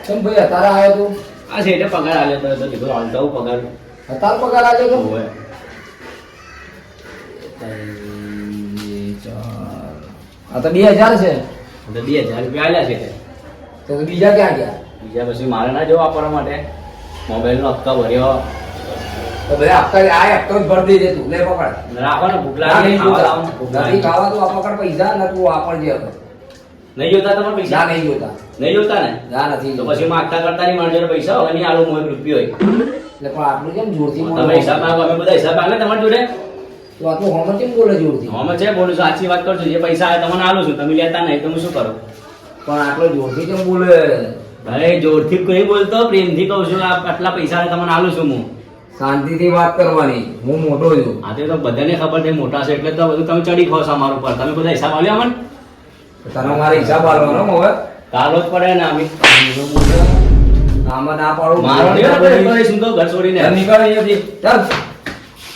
કેમ ભાઈ અત્યારે આવ્યો તું? આ છે એટલે પગાર આલ્યો તો કીધું હાલ દઉં પગાર. અત્યારે પગાર આવ્યો તો? ઓવે. આ તો 2000 છે. તો 2000 રૂપિયા આલ્યા છે. તો બીજા ક્યાં ગયા? બીજા પછી મારે ના જવા આપવા માટે મોબાઈલનો હપ્તો ભર્યો. તો ભાઈ હપ્તો જ ભરી દેજે તું. લે પકડ. રાખો ને ભૂખ લાગી ખાવા લાવો. ભૂખ નથી લાગી. ખાવા તો આ પકડ પૈસા ને તું વાપરજે હવે. નહીં જોતા તમારે પૈસા? ના નહીં જોતા. નહીં જોતા ને? ના નથી તો જોતા. પછી માગતા કરતા નહીં મારી જોડે પૈસા હવે નહીં આલું હું 1 રૂપિયો હોય. એટલે પણ આટલું કેમ જોરથી બોલે? તમે હિસાબ માંગો અમે બધા હિસાબ માંગે તમારી જોડે. તો આટલું હોમ કેમ બોલે જોરથી? અમે છે બોલું છું સાચી વાત કરજો. જે પૈસા આવે તમને આલું છું તમે લેતા નહીં તો હું શું કરું? પણ આટલો જોરથી કેમ બોલે? અરે જોરથી કોઈ બોલતો પ્રેમથી કહું છું આટલા પૈસા આવે તમને આલું છું હું. શાંતિથી વાત કરવાની. હું મોટો છું. આ તો બધાને ખબર છે મોટા છે એટલે તો બધું તમે ચડી ખો છો અમારું પર. તમે બધા હિસાબ આલ્યો અમને? તને મારે હિસાબ આલવાનો હવે? કાલો જ પડે ને અમે આમાં ના પાડું. મારો નહીં પડે શું તો ઘર છોડીને ચાલ નીકળ અહીંયાથી. ચાલ.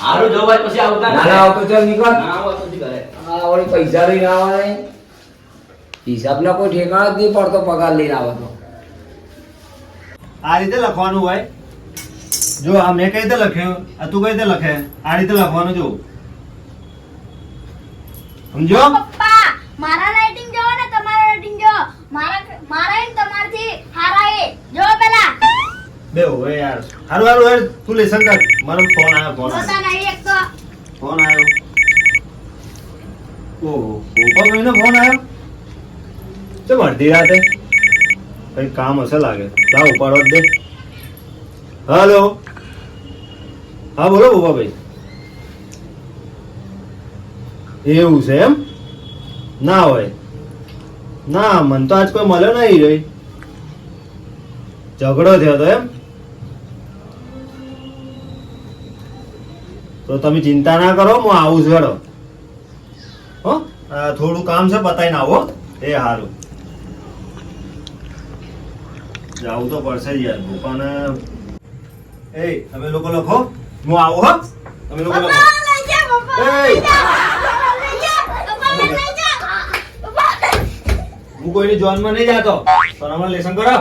હારું જો ભાઈ પછી આવતા ના ના આવતો ચાલ નીકળ. ના આવો તો કરે. આ વળી પૈસા લઈને આવવાના. હિસાબના કોઈ ઠેકાણા જ નહીં પડતો પગાર લઈને આવે તો. આ રીતે લખવાનું હોય. જો આ મેં કઈ રીતે લખ્યું, આ તું કઈ રીતે લખે, આ રીતે લખવાનું. જો સમજો? પપ્પા મારા રાઇટિંગ જો ને તમારા રાઇટિંગ જો. મારા એમ તમારથી હારા એ જો પેલા બે હોય યાર. હારું હારું યાર તું લેસન કર. મારો ફોન આવ્યો. જોતા નહીં એક તો ફોન આવ્યો. ઓહો ઉપર મહિનો ફોન આવ્યો. ચમ અડધી રાતે કઈ કામ હશે લાગે. જા ઉપાડો જ દે. હેલો. હા બોલો બોબાભાઈ. એવું છે એમ? ના હોય ના, મને તો આજ કોઈ મળ્યો નહીં રહી. ઝઘડો થયો તો એમ? તો તમે ચિંતા ના કરો, હું આવું છું. હેડો હો, થોડું કામ છે પતાઈને આવો. એ સારું. જવું તો પડશે જ યાર. ભૂપાને એ તમે લોકો લખો, હું આવું. હો તમે લોકો લખો. પપ્પા લઈ જા પપ્પા એ! લઈ જા પપ્પા લઈ જા પપ્પા. હું કોઈની જોનમાં નહીં જાતો. સોનામાં લેસન કરો.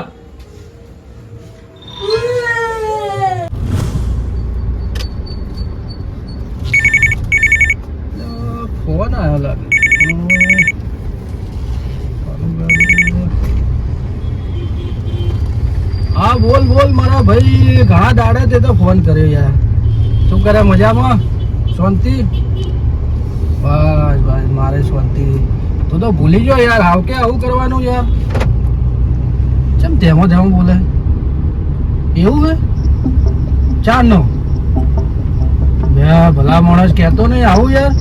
ફોન આવ્યો લાગે. હા બોલ બોલ મારા ભાઈ. ઘણા દાડે તે તો ફોન કર્યો યાર. શું કરે? મજામાં? શાંતિ? બસ બસ મારે શાંતિ. તું તો ભૂલી ગયો યાર. હાવ કે આવું કરવાનું યાર? ચમ ધેમો ધેમો બોલે? એવું હે? ચાર નો બે ભલા માણસ કહેતો નહીં આવું યાર.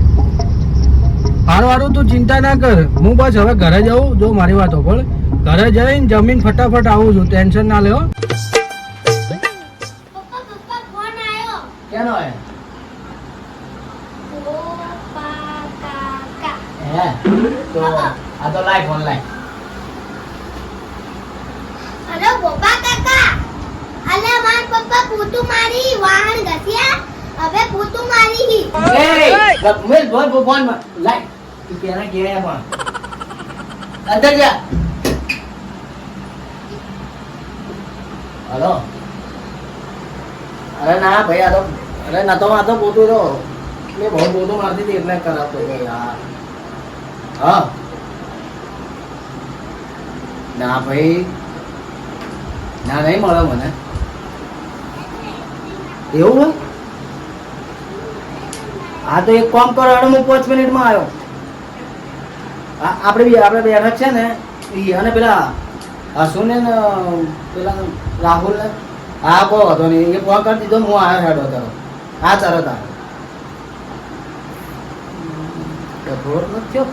હારું હારું તું ચિંતા ના કર. હું બસ હવે ઘરે જાઉં. જો મારી વાત હોભળ. ઘરે જઈને જમીન ફટાફટ આવું છું. ટેન્શન ના લેવો. પપ્પા ફોન આવ્યો. કેનો હે? પપ્પા કાકા હે તો આ તો લાઈ ફોન લાઈ. હેલો પપ્પા કાકા. અલે માર પપ્પા પૂતું મારી વાહન ઘસ્યા. હવે પૂતું મારી. એ મેલ બોલ ફોન માં લાઈ. તું કેના કે પણ અંદર જા. હલો. અરે ના ભાઈ આ તો અરે ના તો આ તો પોતું તો મેં બહુ પોતું મારતી હતી એટલે કરાવતો હતો યાર. હા ના ભાઈ ના નહીં મળે મને. એવું હોય? હા તો એક કામ કરો. હું 5 મિનિટમાં આવ્યો. આપણે બેઠક છે ને ઈ અને પેલા હસુને ને પેલા રાહુલ ને. હા કહો હતો નહીં. એ ફોન કરી દીધો. હું આવ્યો હેડો તરત. હા તરત આવ્યો. નથી થયો.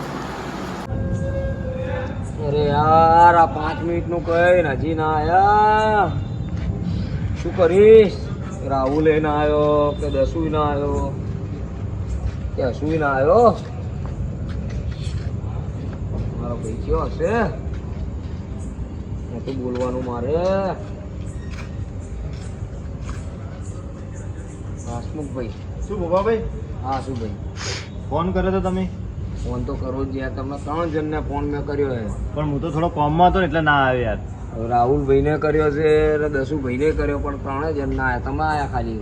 અરે યાર આ 5 મિનિટનું કઈ હજી ના આયા. શું કરીશ? રાહુલ ના આવ્યો કે દસુ ના આવ્યો કે હસુ ના આવ્યો. મારો ભાઈ કયો હશે? નથી બોલવાનું મારે. હસમુખભાઈ. શું બોબાભાઈ? હા શું ભાઈ? ફોન કર્યો તો તમે? ફોન તો કરો જ યાર. તમને 3 જણને ફોન મેં કર્યો હે. પણ હું તો થોડો કોમમાં હતો ને એટલે ના આવ્યો યાર. રાહુલભાઈને કર્યો છે અને દસુભાઈને કર્યો, પણ ત્રણે જણ ના આયા. તમે આયા ખાલી.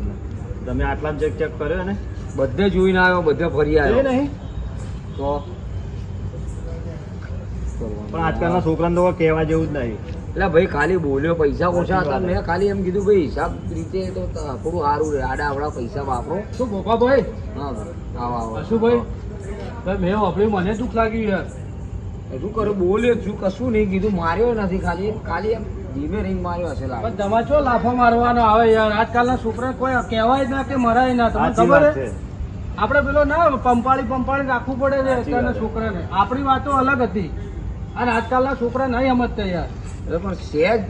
તમે આટલા ચેક કર્યો ને? બધે જોઈને આવ્યો, બધે ફરી એ આવ્યો. નહીં તો પણ આજકાલના છોકરાને તો કહેવા જેવું જ નહીં. એટલે ભાઈ ખાલી બોલ્યો પૈસા ઓછા હતા. મેં ખાલી એમ કીધું ભાઈ હિસાબ રીતે તો થોડું સારું રહે, આડા આવડા પૈસા વાપરો. શું ગોપાભાઈ? હા ભાઈ, આવો આવો. શું ભાઈ? મેં વાપર્યું, મને દુઃખ લાગ્યું યાર. શું કરું, બોલ્યો જ છું, કશું નહીં કીધું, માર્યો નથી, ખાલી ખાલી એમ ધીમે રહીને માર્યો હશે લાગે. પણ તમારે શું લાફો મારવાનો આવે યાર? આજકાલના છોકરા કોઈ કહેવાય ના કે મરાય ના. તમને સાચી ખબર વાત છે? છે. આપણે પેલો ના પંપાળી રાખવું પડે છે અત્યારના છોકરાને. આપણી વાતો અલગ હતી અને આજકાલના છોકરા નહીં સમજતા યાર. એટલે પણ સહેજ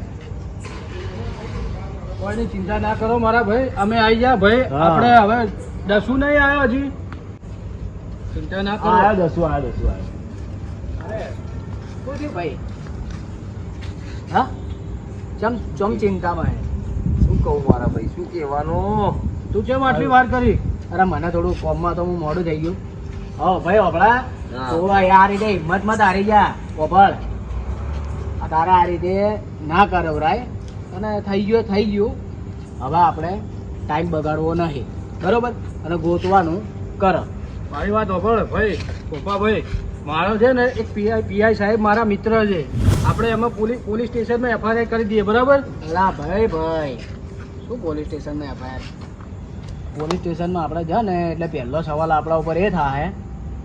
કોઈની ચિંતા ના કરો મારા ભાઈ, અમે આવી ગયા ભાઈ. હા. આપણે હવે દસું નહીં આવ્યો હજી, ચિંતા ના કરો. આયો દસું આયો. શું થયું ભાઈ? હા, ચમ ચિંતામાં હે? શું કહું મારા ભાઈ, શું કહેવાનું? તું કેમ આટલી વાર કરી? અરે મને થોડું ફોર્મમાં તો હું મોડું થઈ ગયું. હા ભાઈ ઓભળા, હા. તો યાર રીતે હિંમત માં હારી જા ઓભળ. આ તારા આ રીતે ના કરવરાય અને થઈ ગયું. હવે આપણે ટાઈમ બગાડવો નહીં, બરોબર? અને ગોતવાનું કર. મારી વાત ઓભળ ભાઈ, ગોપાભાઈ, મારો છે ને એક પીઆઈ સાહેબ મારા મિત્ર છે. આપણે એમાં પોલીસ સ્ટેશનમાં એફઆઈઆર કરી દઈએ, બરાબર? અલા ભાઈ શું પોલીસ સ્ટેશનમાં એફઆઈઆર? પોલીસ સ્ટેશનમાં આપણે જાય ને એટલે પહેલો સવાલ આપણા ઉપર એ થાય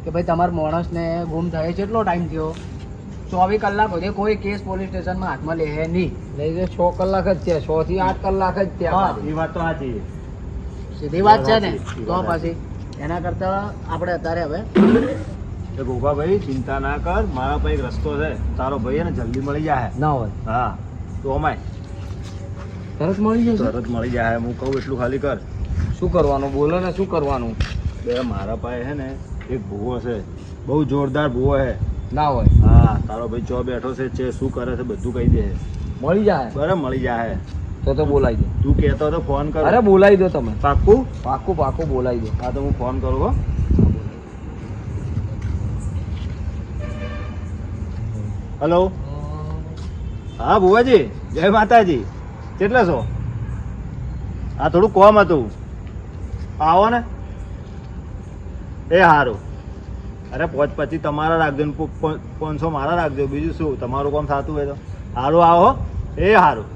કે ભાઈ તમારા માણસને ગુમ થયે કેટલો ટાઈમ થયો? 24 કલાક સુધી કોઈ કેસ પોલીસ સ્ટેશનમાં હાથમાં લે નહીં. નહીં તો 6 કલાક જ છે, 6 થી 8 કલાક જ છે. હા. એ વાત તો સાચી. સીધી વાત છે ને? સીધી તો વાત. પછી એના કરતા આપણે અત્યારે હવે એ ગોપાભાઈ ચિંતા ના કર, મારા પાસે એક રસ્તો છે. તારો ભાઈ હે ને જલ્દી મળી જાય. ના હોય હા તો અમાય તરત મળી જશે. તરત મળી જાય. હું કહું એટલું ખાલી કર. શું કરવાનું? બોલો ને, શું કરવાનું? બે મારા પાસે હે ને એક ભૂવો છે, બહુ જોરદાર ભૂવો છે. ના હોય, હા તારો ભાઈ ચો બેઠો છે શું કરે છે બધું કહી દે. મળી જાય બરાબર મળી જાય. તો બોલાવી દો. તું કહેતો તો ફોન કર. અરે બોલાવી દો તમે. પાક્કું? પાકું બોલાવી દો. હા તો હું ફોન કરું હો. હલો. હા ભુવાજી, જય માતાજી. કેટલા છો? હા થોડું કોમ હતું. આવો ને. એ સારું. અરે પછી તમારા રાખજો ને 500 મારા રાખજો. બીજું શું, તમારું કામ થતું હોય તો સારું. આવો. એ સારું.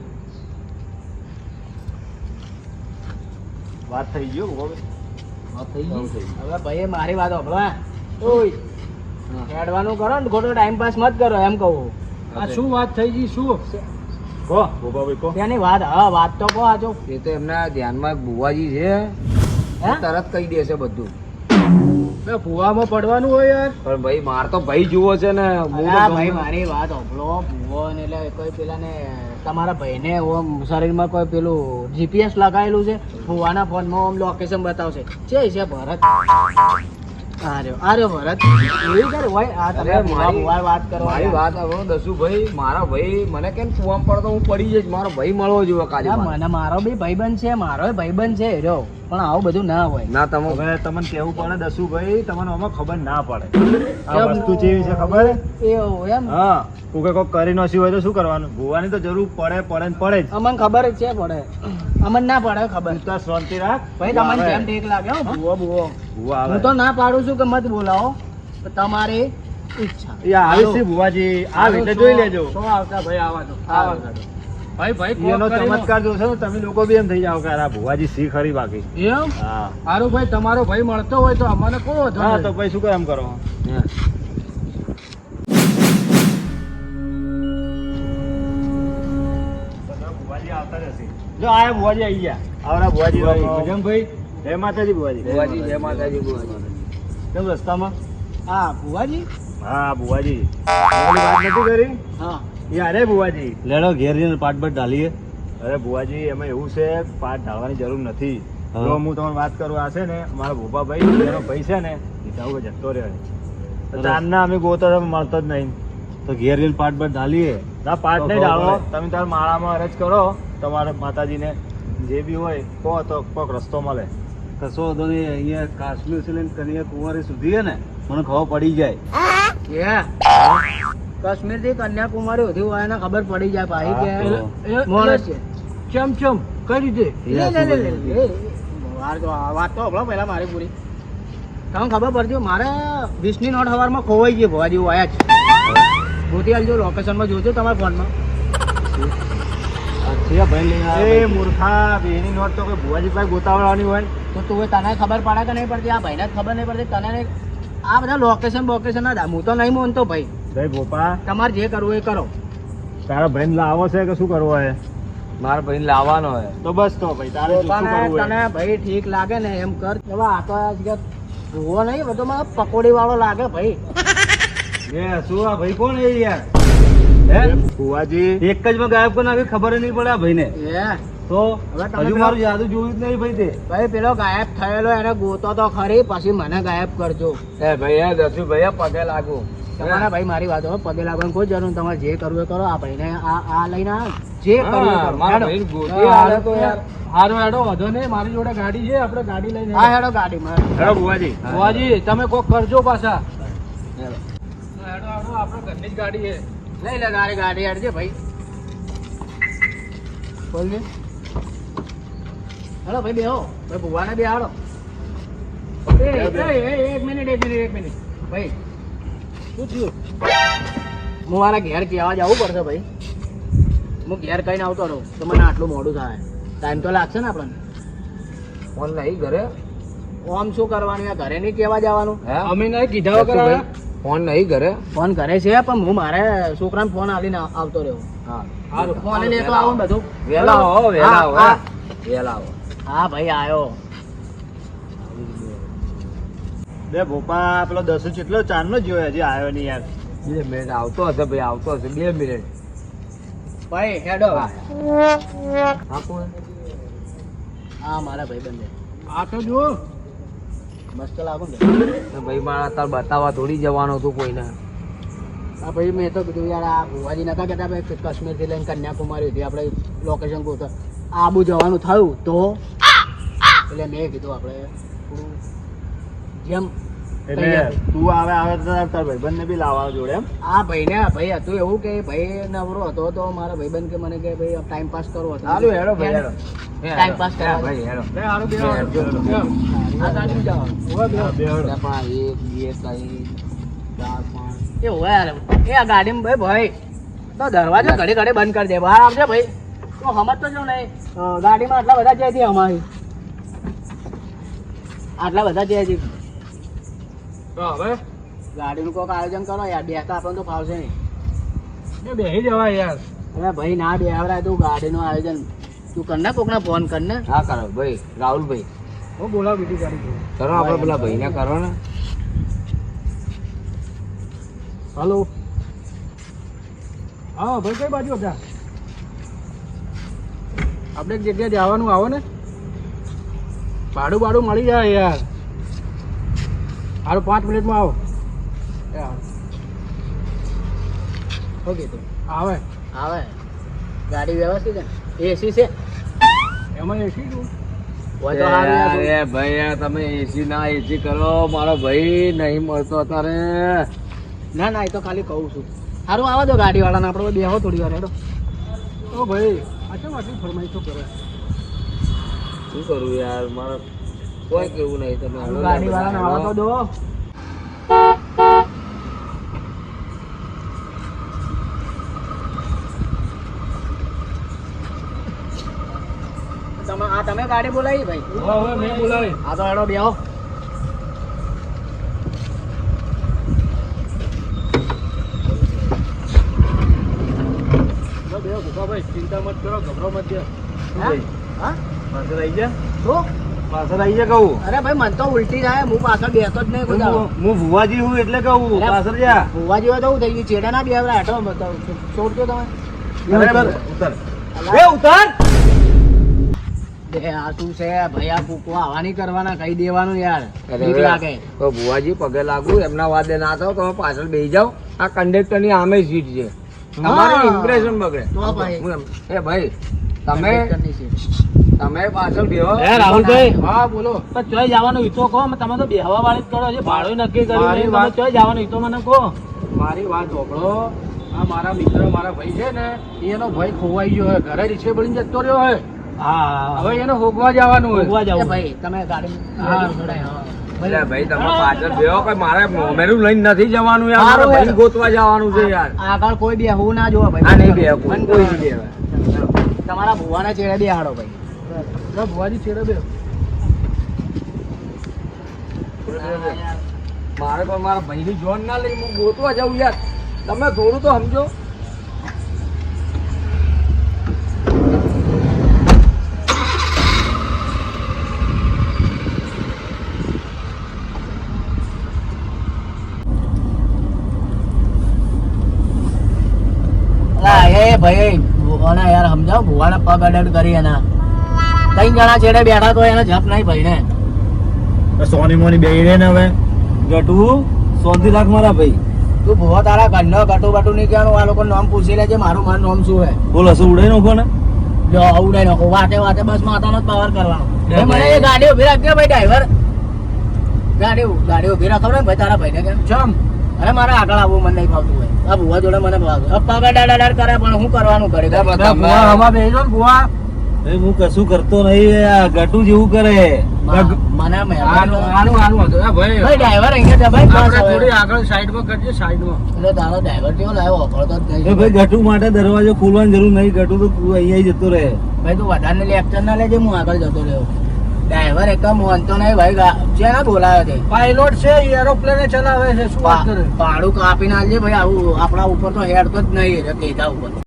વાત થઈ ગયો હવે ભાઈ મારી વાત સાંભળો. ઓય હેડવાનું કરો ને, ખોટો ટાઈમ પાસ મત કરો એમ કહું. આ શું વાત થઈ ગઈ? શું કહો ગોપાભાઈ કહો. ત્યાંની વાત? હા વાત તો કહો. આજો એ તો એમના ધ્યાનમાં એક બુવાજી છે, હે? એ તરત કહી દેશે બધું. ભૂવામાં પડવાનું હોય યાર. પણ ભાઈ માર તો ભાઈ જુઓ છે ને. હું તો અલા ભાઈ ગમે- મારી વાત સાંભળો. ભૂવો ને એટલે કોઈ પેલા ને તમારા ભાઈને ઓમ શરીરમાં કોઈ પેલું જીપીએસ લગાવેલું છે, ભૂવાના ફોનમાં ઓમ લોકેશન બતાવશે. છે ભરત. આર્યો ભરત એવી કરે હોય. આ તમે અરે ભૂવા ભૂવા વાત કરો. મારી વાત હવે દસુભાઈ, મારા ભાઈ મને કેમ કુવામાં પડતો હું પડી જઈશ. મારો ભાઈ મળવો જોઈએ ખાલી. ના, મારે. મને મારો બી ભાઈબંધ છે, મારો ભાઈબંધ છે રહ્યો, પણ આવું બધું ના હોય. ના તમે હવે તમને કેવું પડે દસુભાઈ, તમને આમાં ખબર ના પડે. આ કેમ? વસ્તુ કેવી છે ખબર? એવું એમ? હા કોકે કોક કરી નોસી હોય તો શું કરવાનું? ભૂવાની તો જરૂર પડે ને પડે જ. અમને ખબર જ છે પડે. અમને ના પડે ખબર. તું તાર શાંતિ રાખ. ભાઈ ભૂવા તમને આવે. કેમ ઠીક લાગે હો? ભૂવો ભૂવા આવે. હું તો ના પાડું છું કે મત બોલાવો, પણ તમારી ઈચ્છા. એ આવે છે ભૂવાજી, આવે એટલે જોઈ લેજો. શું આવતા ભાઈ? આવા દો. ભાઈ એનો ચમત્કાર જોશો ને તમે લોકો બી એમ થઈ જાવ કે આ ભૂવાજી સી ખરી બાકી. એમ હા સારું ભાઈ, તમારો ભાઈ મળતો હોય તો અમને કહો. હા તો પછી શું કરે એમ કરો. હા. ભૂવાજી આવતા રહેશે. જો આયા ભૂવાજી આવી ગયા. આવરા ભૂવાજી મજામાં ભાઈ? જય માતાજી ભૂવાજી. બુવાજી, જય માતાજી બુવાજી. કેમ રસ્તામાં? હા ભુવાજી. હા ભૂવાજી તમારી વાત નથી કરી? હા અરે ભુવાજી લેડો ઘેર જઈને પાટ બાટ ઢાલીએ. અરે ભુવાજી એમાં એવું છે, પાટ ઢાળવાની જરૂર નથી. જો હું તમને વાત કરું, આ છે ને મારા ભોપાભાઈ એનો ભાઈ છે ને ઈટાઉ જતો રહ્યો છે. ચાંદના અમે ગોતો મળતો જ નહીં. તો ઘેર જઈને પાટ બાટ ઢાલીએ. ના પાટ નહીં ઢાળો, તમે તાર માળામાં અરજ કરો તમારા માતાજીને, જે બી હોય કહો તો કોઈક રસ્તો મળે. કશો વાંધો નહીં. અહીંયા કાશ્મીર થી લઈને કન્યાકુમારી સુધી હે ને મને ખબર પડી જાય. કાશ્મીર થી કન્યાકુમારી સુધી હોય ને ખબર પડી જાય ભાઈ કે એ- માણસ છે. ચમ ચમ કઈ રીતે વાત તો હભળો પહેલા મારી પૂરી તમને ખબર પડતી મારે 20 ની નોટ સવારમાં ખોવાઈ ગઈ ભવા જેવું આયા છે ગોતી આલજો લોકેશનમાં જોજો તમારા ફોનમાં એ મૂર્ખા બેની નોટ તો કોઈ ભુવાજી પાસે ગોતાવડાની હોય તો તું તને ખબર પડે કે નહીં પડતી આ ભાઈને જ ખબર નહીં પડતી તને નહીં. આ બધા લોકેશન ના દા હું તો નહીં માનતો ભાઈ ભાઈ ગોપા તમારે જે કરવું એ કરો તારા ભાઈને લાવો છે કે શું કરવું હોય મારા ભાઈ લાવવાનો હે તો બસ તો ભાઈ તારે શું પોતાને કરવું તને હોય ભાઈ ઠીક લાગે ને એમ કર હવે આ તો ભૂવો નહીં બધો મને પકોડી વાળો લાગે ભાઈ એ શું આ ભાઈ કોણ એ યાર હે ભુવાજી એક જ માં ગાયબ કરી નાખી ખબર નહીં પડે આ ભાઈને એ તો હવે તમે હજુ મારું જાદુ જોયું જ નહીં ભાઈ તે ભાઈ પેલો ગાયબ થયેલો એને ગોતો તો ખરી પછી મને ગાયબ કરજો એ ભાઈ એ દસુ ભાઈ પગે લાગુ તમારા ભાઈ મારી વાત હવે પગે લાગવાની કોઈ જરૂર નથી. તમારે જે કરવું એ કરો આ ભાઈને આ લઈને આ જે કરવું એ કરો. મારા હેડો. ભાઈ ગોતી આલે તો યાર હારો હેડો વધો નહીં મારી જોડે ગાડી છે આપણે ગાડી લઈને હા હેડો ગાડીમાં હેડો ભુવાજી બુઆજી તમે કોક કરજો પાછા હેડો હેડો આપણે ઘરની જ ગાડી છે લઈ લે ગાડી ગાડી હેડજે ભાઈ બોલ ને હેલો ભાઈ બેહો ભાઈ ભુવાને બેહાડો એક મિનિટ ભાઈ શું થયું હું મારા ઘેર કહેવા જવું પડશે ભાઈ હું ઘેર કહીને આવતો રહું તો મને આટલું મોડું થાય ટાઈમ તો લાગશે ને આપણને ફોન નહીં ઘરે ઓમ શું કરવાનું ઘરે નહીં કહેવા જવાનું હે અમે નહીં કીધા વગર આવ્યા? ફોન નહીં ઘરે ફોન ઘરે છે પણ હું મારે છોકરાને ફોન આવીને આવતો રહ્યો હા હારું. ફોન લઈને એકલો આવું ને બધું વેલા આવો વેલા આવો હા, વેલા આવો હા ભાઈ આવ્યો બે ભોપા પેલો દસુ કેટલો ચાંદનો જોયો હજી આવ્યો નહીં યાર 2 મિનિટ આવતો હશે ભાઈ આવતો હશે 2 મિનિટ ભાઈ હેડો હા કોણ હા મારા ભાઈ બંને આ તો જો મસ્ત લાગુ ને તો ભાઈ મારા તાર બતાવવા થોડી જવાનું હતું કોઈને હા ભાઈ મેં તો કીધું યાર આ ભુવાજી નતા કહેતા ભાઈ કાશ્મીરથી લઈને કન્યાકુમારી સુધી આપણે લોકેશન ગોતા આબુ જવાનું થયું તો એટલે મેં કીધું આપણે થોડું જેમ એટલે તું આવે તો તાર ભાઈબંધને બી લાવવા જોડે એમ આ ભાઈ હતું એવું કે ભાઈ નવરો હતો તો મારા ભાઈબંધ કે મને કે ભાઈ ટાઈમ પાસ કરવો હતો સારું હેડો ભાઈ હેડો ટાઈમ પાસ કરવા ભાઈ હેડો લે હારું બેહો. હેડજો. બેહો. આ ગાડી જવાનું ઉભા બેહો. એટલે પણ 1 2 3 4 5 એ હોય યાર એ આ ગાડીમાં ભાઈ તો દરવાજો ઘડી ઘડી બંધ કરી દે બહાર આવજે ભાઈ તો સમજતો જો નહીં ગાડીમાં આટલા બધા જાય છે અમારી આટલા બધા જાય છે તો હવે ગાડીનું કોઈક આયોજન કરો યાર બેસતા આપણને તો ફાવશે નહીં એ બેહી જવાય યાર અરે ભાઈ ના બેવડાય તું ગાડીનું આયોજન તું કર ને કોકને ફોન કર ને હા કરો ભાઈ રાહુલભાઈ હું બોલાવ બીજી ગાડી જોઉં. કરો આપણે પેલા ભાઈને કરો ને હાલો હા ભાઈ કઈ બાજુ હતા આપણે એક જગ્યાએ જવાનું આવો ને ભાડું મળી જાય યાર હારું 5 મિનિટમાં આવો એ હારું. ઓકે તું આવે આવે ગાડી વ્યવસ્થિત છે એસી છે એમાં એસી છું હોય તો સારું યાર. એ ભાઈ યાર તમે એસી ના એસી કરો મારો ભાઈ નહીં મળતો અત્યારે ના ના એ તો ખાલી કહું છું સારું આવા દો ગાડી વાળાને આપણે બેહો થોડી વાર હેડો તો ભાઈ આટલા આટલી ફરમાઈશો કરે શું કરું યાર મારે કોઈ કેવું નહીં તમે હાલો ને ગાડી વાળાને આવા તો દો તમે ગાડી બોલાવી ભાઈ હવે મેં બોલાવી આ તો હેડો બેહો બેહો ભૂપાભાઈ ચિંતા મત કરો ગભરો મત થયો હા? હા પાછળ આવી જા શું પાછળ આવી જા કહું અરે ભાઈ મને તો ઉલટી થાય હું પાછળ બેસતો જ નહીં કોઈ દાડો. હું ભુવાજી હું એટલે કહું અરે, પાછળ જા ભૂવા જેવા તો હું થઈ ગયું ચેડા ના બેવડા હેઠો છોડજો તમે ઉતર ઉતર એ ઉતર આ શું છે ભાઈ આ કૂકો આવા નહીં કરવાના કહી દેવાનું યાર બીક લાગે તો ભુવાજી પગે લાગુ એમના વાદે ના થાવ તમે પાછળ બેસી જાઓ આ કંડક્ટર ની આમે સીટ છે તમારું ઇમ્પ્રેશન બગડે તો ભાઈ. એ ભાઈ તમે કંડક્ટરની સીટ. તમે પાછળ બેહો રાહુલભાઈ હા બોલો ચોય જવાનું ઈ તો કહો તમે તો બેહવા વાળી જ કરો છો ભાડું નક્કી કર્યું મારી નહીં. વાત- તમે ચોય જવાનું ઈ તો મને કહો મારી વાત સાંભળો. આ મારા મિત્ર મારા ભાઈ છે ને એનો ભાઈ ખોવાઈ ગયો હોય, ઘરે રીક્ષે બળીને જતો રહ્યો હોય. હા હવે એને હોગવા જવાનું હોય. ભોગવા એ જવું. ભાઈ તમે ગાડી હા. એટલે ભાઈ તમે પાછળ બેહો કઈ મારે મોમેરું લઈને નથી જવાનું યાર સારું મારે યાર. ભાઈ ગોતવા જવાનું છે યાર આગળ કોઈ બેહવું ના જોવે ભાઈ. આ નહીં બે કોઈ બંધ કોઈ કરો. નહીં બેહવા. તમારા ભુવાના ચેડે બેહાડો ભાઈ. લો, ભુવાજી છેડે બે. મારે પણ મારા ભાઈની જોન ના લઈ હું ગોતવા જાઉં યાર તમે થોડું તો સમજો. અલા, એ ભાઈ ભુવાને યાર સમજાવો, ભુવાને પગ અડડ કરી એના. ત્રણ જણા ચેડે બેઠા તો એને જપ નહીં ભાઈ ને. સોની મોની બે રે ને હવે ગટુ 100 લાખ મારા ભાઈ તું ભુવા તારા ઘરનો ગટુ બટુ નહીં કહેવાનું, આ લોકો નામ પૂછી લેજે મારું મારું નામ શું હે. બોલ હસું ઉડાઈ નાખો ને જો ઉડાઈ નાખો વાતે વાતે બસ માતાનો જ પાવર કરવાનો. બે મને ભાઈ. એ ગાડી ઉભી રાખજે ભાઈ ડ્રાઈવર. ગાડી ઉભી રાખો ને ભાઈ તારા ભાઈને કેમ. ચમ અરે મારે આગળ આવવું મને નહીં ફાવતું હોય. આ ભુવા જોડે મને ભાવે. હવે પગ અડાડ કરે પણ હું કરવાનું કરી દે. બે ભુવા હમા બેસજો ને ભુવા. ભાઈ હું કશું કરતો નહીં આ ગટુ જેવું કરે મને આનું મહેરબાની. આનું આનું હતું. એ ભાઈ ભાઈ ડ્રાઈવર અહીંયા છે ભાઈ બસ આપણે હવે. થોડી આગળ સાઈડમાં કરજે, સાઈડમાં. એટલે તારો ડ્રાઈવર કેવો લાવ્યો ઓફળતો જ એ નહીં. ભાઈ ગટુ માટે દરવાજો ખોલવાની જરૂર નહીં ગટુ તો અહીંયા જતો રહે ભાઈ તું વધારે લેક્ચર ના લેજે, હું આગળ જતો રહ્યો. ડ્રાઈવર એક મોનતો નહીં ભાઈ. જેને બોલાયો છે પાયલોટ છે, એરોપ્લેન ચલાવે છે. શું વાત કરે? ભાડું કાપી નાખજે ભાઈ. આવું આપણા ઉપર તો હેડ તો જ નહીં કેતા ઉપર.